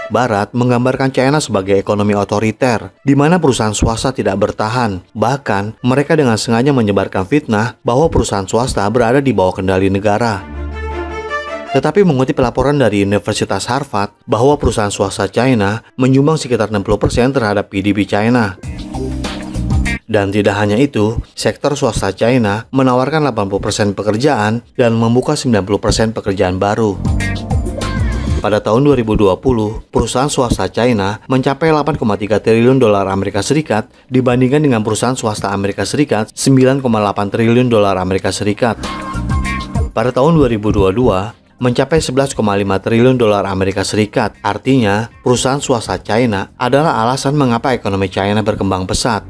Barat menggambarkan China sebagai ekonomi otoriter, di mana perusahaan swasta tidak bertahan. Bahkan, mereka dengan sengaja menyebarkan fitnah bahwa perusahaan swasta berada di bawah kendali negara. Tetapi mengutip laporan dari Universitas Harvard bahwa perusahaan swasta China menyumbang sekitar 60% terhadap PDB China. Dan tidak hanya itu, sektor swasta China menawarkan 80% pekerjaan dan membuka 90% pekerjaan baru. Pada tahun 2020, perusahaan swasta China mencapai 8,3 triliun dolar Amerika Serikat dibandingkan dengan perusahaan swasta Amerika Serikat 9,8 triliun dolar Amerika Serikat. Pada tahun 2022, mencapai 11,5 triliun dolar Amerika Serikat. Artinya, perusahaan swasta China adalah alasan mengapa ekonomi China berkembang pesat.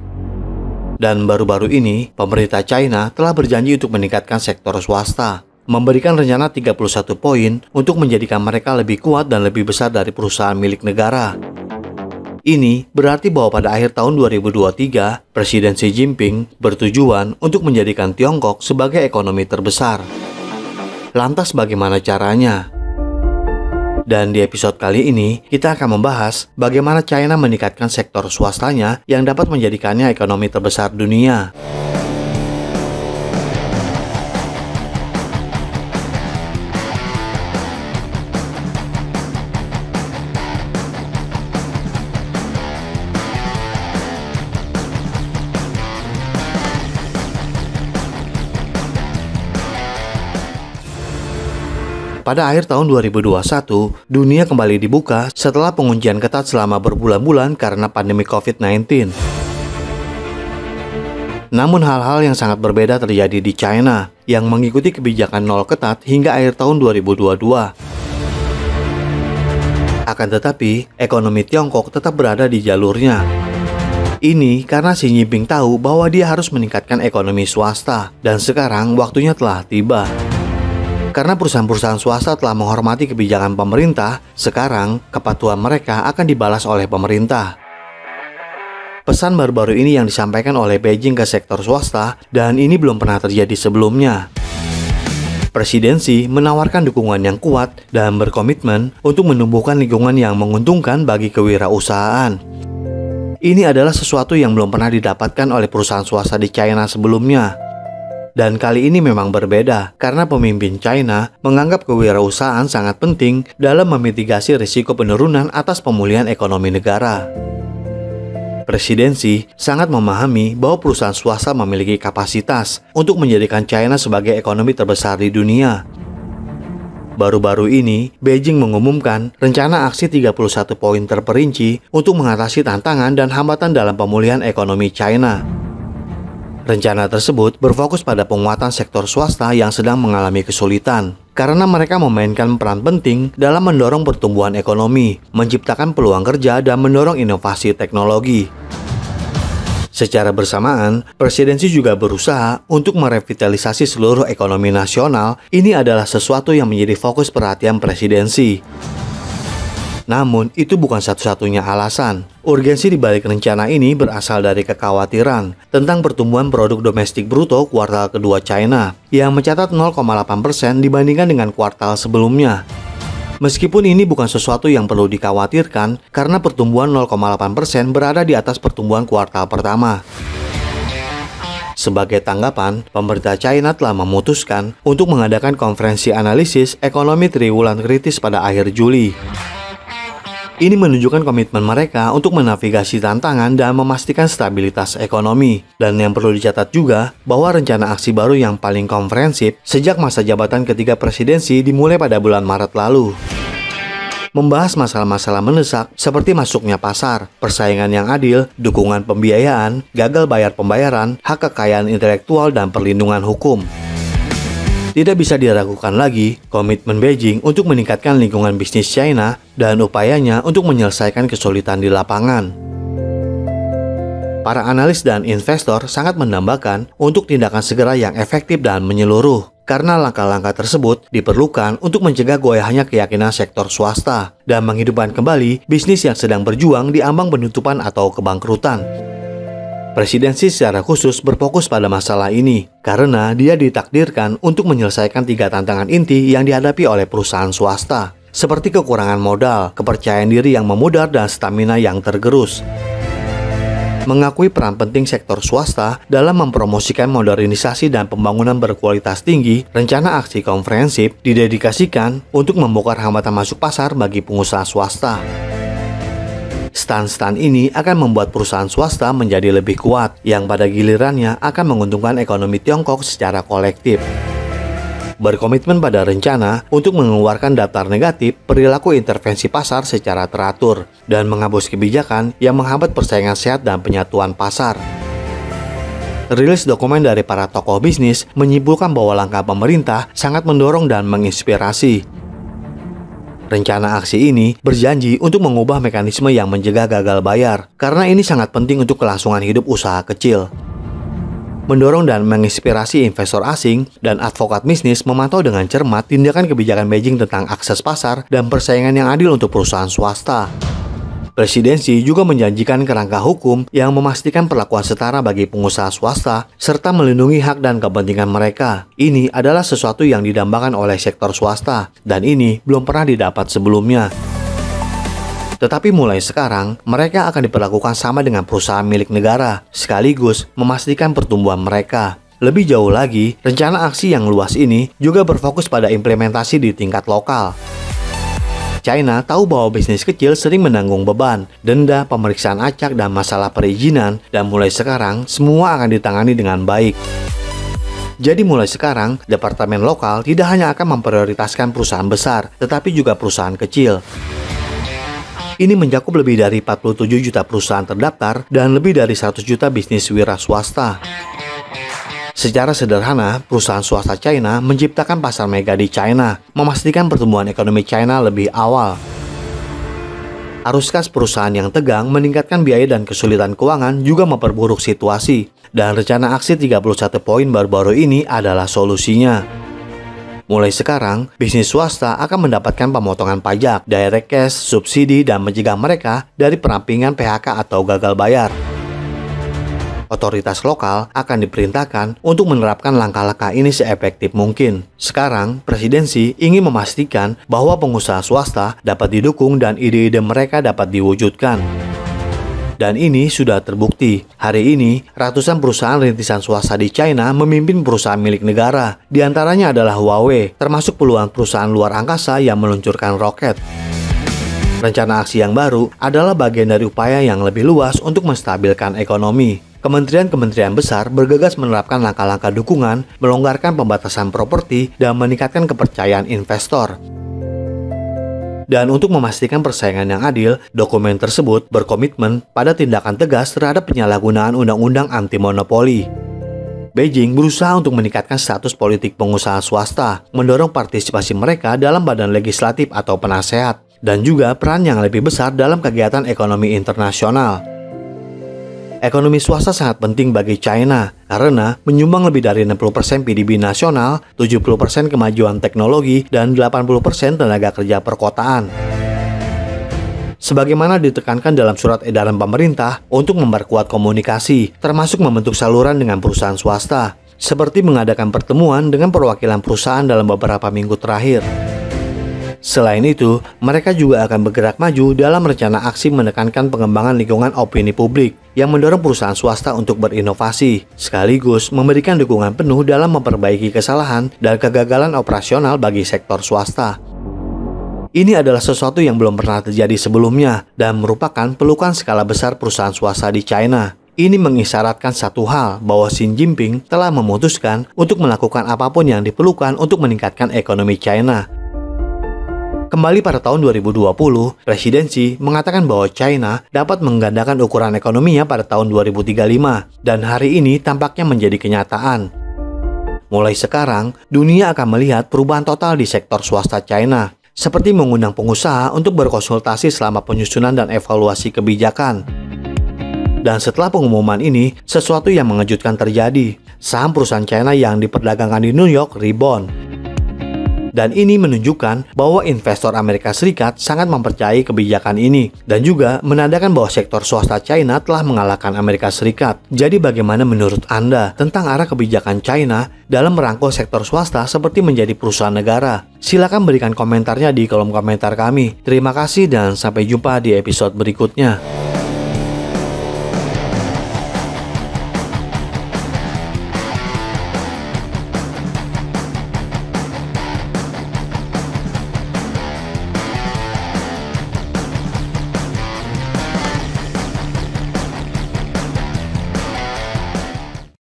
Dan baru-baru ini, pemerintah China telah berjanji untuk meningkatkan sektor swasta, memberikan rencana 31 poin untuk menjadikan mereka lebih kuat dan lebih besar dari perusahaan milik negara. Ini berarti bahwa pada akhir tahun 2023, Presiden Xi Jinping bertujuan untuk menjadikan Tiongkok sebagai ekonomi terbesar. Lantas bagaimana caranya? Dan di episode kali ini, kita akan membahas bagaimana China meningkatkan sektor swastanya yang dapat menjadikannya ekonomi terbesar dunia. Pada akhir tahun 2021, dunia kembali dibuka setelah penguncian ketat selama berbulan-bulan karena pandemi COVID-19. Namun hal-hal yang sangat berbeda terjadi di China, yang mengikuti kebijakan nol ketat hingga akhir tahun 2022. Akan tetapi, ekonomi Tiongkok tetap berada di jalurnya. Ini karena Xi Jinping tahu bahwa dia harus meningkatkan ekonomi swasta, dan sekarang waktunya telah tiba. Karena perusahaan-perusahaan swasta telah menghormati kebijakan pemerintah, sekarang kepatuhan mereka akan dibalas oleh pemerintah. Pesan baru-baru ini yang disampaikan oleh Beijing ke sektor swasta, dan ini belum pernah terjadi sebelumnya. Presiden Xi menawarkan dukungan yang kuat dan berkomitmen untuk menumbuhkan lingkungan yang menguntungkan bagi kewirausahaan. Ini adalah sesuatu yang belum pernah didapatkan oleh perusahaan swasta di China sebelumnya. Dan kali ini memang berbeda, karena pemimpin China menganggap kewirausahaan sangat penting dalam memitigasi risiko penurunan atas pemulihan ekonomi negara. Presiden Xi sangat memahami bahwa perusahaan swasta memiliki kapasitas untuk menjadikan China sebagai ekonomi terbesar di dunia. Baru-baru ini, Beijing mengumumkan rencana aksi 31 poin terperinci untuk mengatasi tantangan dan hambatan dalam pemulihan ekonomi China. Rencana tersebut berfokus pada penguatan sektor swasta yang sedang mengalami kesulitan, karena mereka memainkan peran penting dalam mendorong pertumbuhan ekonomi, menciptakan peluang kerja, dan mendorong inovasi teknologi. Secara bersamaan, Presiden Xi juga berusaha untuk merevitalisasi seluruh ekonomi nasional. Ini adalah sesuatu yang menjadi fokus perhatian Presiden Xi. Namun, itu bukan satu-satunya alasan. Urgensi di balik rencana ini berasal dari kekhawatiran tentang pertumbuhan produk domestik bruto kuartal kedua China, yang mencatat 0,8% dibandingkan dengan kuartal sebelumnya. Meskipun ini bukan sesuatu yang perlu dikhawatirkan, karena pertumbuhan 0,8% berada di atas pertumbuhan kuartal pertama. Sebagai tanggapan, pemerintah China telah memutuskan untuk mengadakan konferensi analisis ekonomi triwulan kritis pada akhir Juli. Ini menunjukkan komitmen mereka untuk menavigasi tantangan dan memastikan stabilitas ekonomi. Dan yang perlu dicatat juga bahwa rencana aksi baru yang paling komprehensif sejak masa jabatan ketiga presidensi dimulai pada bulan Maret lalu. Membahas masalah-masalah mendesak seperti masuknya pasar, persaingan yang adil, dukungan pembiayaan, gagal bayar pembayaran, hak kekayaan intelektual, dan perlindungan hukum. Tidak bisa diragukan lagi komitmen Beijing untuk meningkatkan lingkungan bisnis China dan upayanya untuk menyelesaikan kesulitan di lapangan. Para analis dan investor sangat mendambakan untuk tindakan segera yang efektif dan menyeluruh, karena langkah-langkah tersebut diperlukan untuk mencegah goyahnya keyakinan sektor swasta dan menghidupkan kembali bisnis yang sedang berjuang di ambang penutupan atau kebangkrutan. Presiden Xi secara khusus berfokus pada masalah ini karena dia ditakdirkan untuk menyelesaikan 3 tantangan inti yang dihadapi oleh perusahaan swasta, seperti kekurangan modal, kepercayaan diri yang memudar, dan stamina yang tergerus. Mengakui peran penting sektor swasta dalam mempromosikan modernisasi dan pembangunan berkualitas tinggi, rencana aksi komprehensif didedikasikan untuk membongkar hambatan masuk pasar bagi pengusaha swasta. Stand-stand ini akan membuat perusahaan swasta menjadi lebih kuat, yang pada gilirannya akan menguntungkan ekonomi Tiongkok secara kolektif. Berkomitmen pada rencana untuk mengeluarkan daftar negatif perilaku intervensi pasar secara teratur dan menghapus kebijakan yang menghambat persaingan sehat dan penyatuan pasar. Rilis dokumen dari para tokoh bisnis menyimpulkan bahwa langkah pemerintah sangat mendorong dan menginspirasi. Rencana aksi ini berjanji untuk mengubah mekanisme yang mencegah gagal bayar, karena ini sangat penting untuk kelangsungan hidup usaha kecil. Mendorong dan menginspirasi investor asing dan advokat bisnis memantau dengan cermat tindakan kebijakan Beijing tentang akses pasar dan persaingan yang adil untuk perusahaan swasta. Presidensi juga menjanjikan kerangka hukum yang memastikan perlakuan setara bagi pengusaha swasta serta melindungi hak dan kepentingan mereka. Ini adalah sesuatu yang didambakan oleh sektor swasta dan ini belum pernah didapat sebelumnya. Tetapi mulai sekarang, mereka akan diperlakukan sama dengan perusahaan milik negara, sekaligus memastikan pertumbuhan mereka. Lebih jauh lagi, rencana aksi yang luas ini juga berfokus pada implementasi di tingkat lokal. China tahu bahwa bisnis kecil sering menanggung beban, denda, pemeriksaan acak, dan masalah perizinan, dan mulai sekarang semua akan ditangani dengan baik. Jadi mulai sekarang, departemen lokal tidak hanya akan memprioritaskan perusahaan besar, tetapi juga perusahaan kecil. Ini mencakup lebih dari 47 juta perusahaan terdaftar dan lebih dari 100 juta bisnis wira swasta. Secara sederhana, perusahaan swasta China menciptakan pasar mega di China, memastikan pertumbuhan ekonomi China lebih awal. Arus kas perusahaan yang tegang meningkatkan biaya dan kesulitan keuangan juga memperburuk situasi, dan rencana aksi 31 poin baru-baru ini adalah solusinya. Mulai sekarang, bisnis swasta akan mendapatkan pemotongan pajak, direct cash, subsidi, dan mencegah mereka dari perampingan PHK atau gagal bayar. Otoritas lokal akan diperintahkan untuk menerapkan langkah-langkah ini seefektif mungkin. Sekarang, presidensi ingin memastikan bahwa pengusaha swasta dapat didukung dan ide-ide mereka dapat diwujudkan. Dan ini sudah terbukti. Hari ini, ratusan perusahaan rintisan swasta di China memimpin perusahaan milik negara. Di antaranya adalah Huawei, termasuk puluhan perusahaan luar angkasa yang meluncurkan roket. Rencana aksi yang baru adalah bagian dari upaya yang lebih luas untuk menstabilkan ekonomi. Kementerian-kementerian besar bergegas menerapkan langkah-langkah dukungan, melonggarkan pembatasan properti, dan meningkatkan kepercayaan investor. Dan untuk memastikan persaingan yang adil, dokumen tersebut berkomitmen pada tindakan tegas terhadap penyalahgunaan undang-undang anti-monopoli. Beijing berusaha untuk meningkatkan status politik pengusaha swasta, mendorong partisipasi mereka dalam badan legislatif atau penasehat, dan juga peran yang lebih besar dalam kegiatan ekonomi internasional. Ekonomi swasta sangat penting bagi China karena menyumbang lebih dari 60% PDB nasional, 70% kemajuan teknologi, dan 80% tenaga kerja perkotaan. Sebagaimana ditekankan dalam surat edaran pemerintah untuk memperkuat komunikasi, termasuk membentuk saluran dengan perusahaan swasta, seperti mengadakan pertemuan dengan perwakilan perusahaan dalam beberapa minggu terakhir. Selain itu, mereka juga akan bergerak maju dalam rencana aksi menekankan pengembangan lingkungan opini publik yang mendorong perusahaan swasta untuk berinovasi, sekaligus memberikan dukungan penuh dalam memperbaiki kesalahan dan kegagalan operasional bagi sektor swasta. Ini adalah sesuatu yang belum pernah terjadi sebelumnya dan merupakan pelukan skala besar perusahaan swasta di China. Ini mengisyaratkan satu hal, bahwa Xi Jinping telah memutuskan untuk melakukan apapun yang diperlukan untuk meningkatkan ekonomi China. Kembali pada tahun 2020, presidensi mengatakan bahwa China dapat menggandakan ukuran ekonominya pada tahun 2035, dan hari ini tampaknya menjadi kenyataan. Mulai sekarang, dunia akan melihat perubahan total di sektor swasta China, seperti mengundang pengusaha untuk berkonsultasi selama penyusunan dan evaluasi kebijakan. Dan setelah pengumuman ini, sesuatu yang mengejutkan terjadi. Saham perusahaan China yang diperdagangkan di New York rebound. Dan ini menunjukkan bahwa investor Amerika Serikat sangat mempercayai kebijakan ini dan juga menandakan bahwa sektor swasta China telah mengalahkan Amerika Serikat. Jadi bagaimana menurut Anda tentang arah kebijakan China dalam merangkul sektor swasta seperti menjadi perusahaan negara? Silakan berikan komentarnya di kolom komentar kami. Terima kasih dan sampai jumpa di episode berikutnya.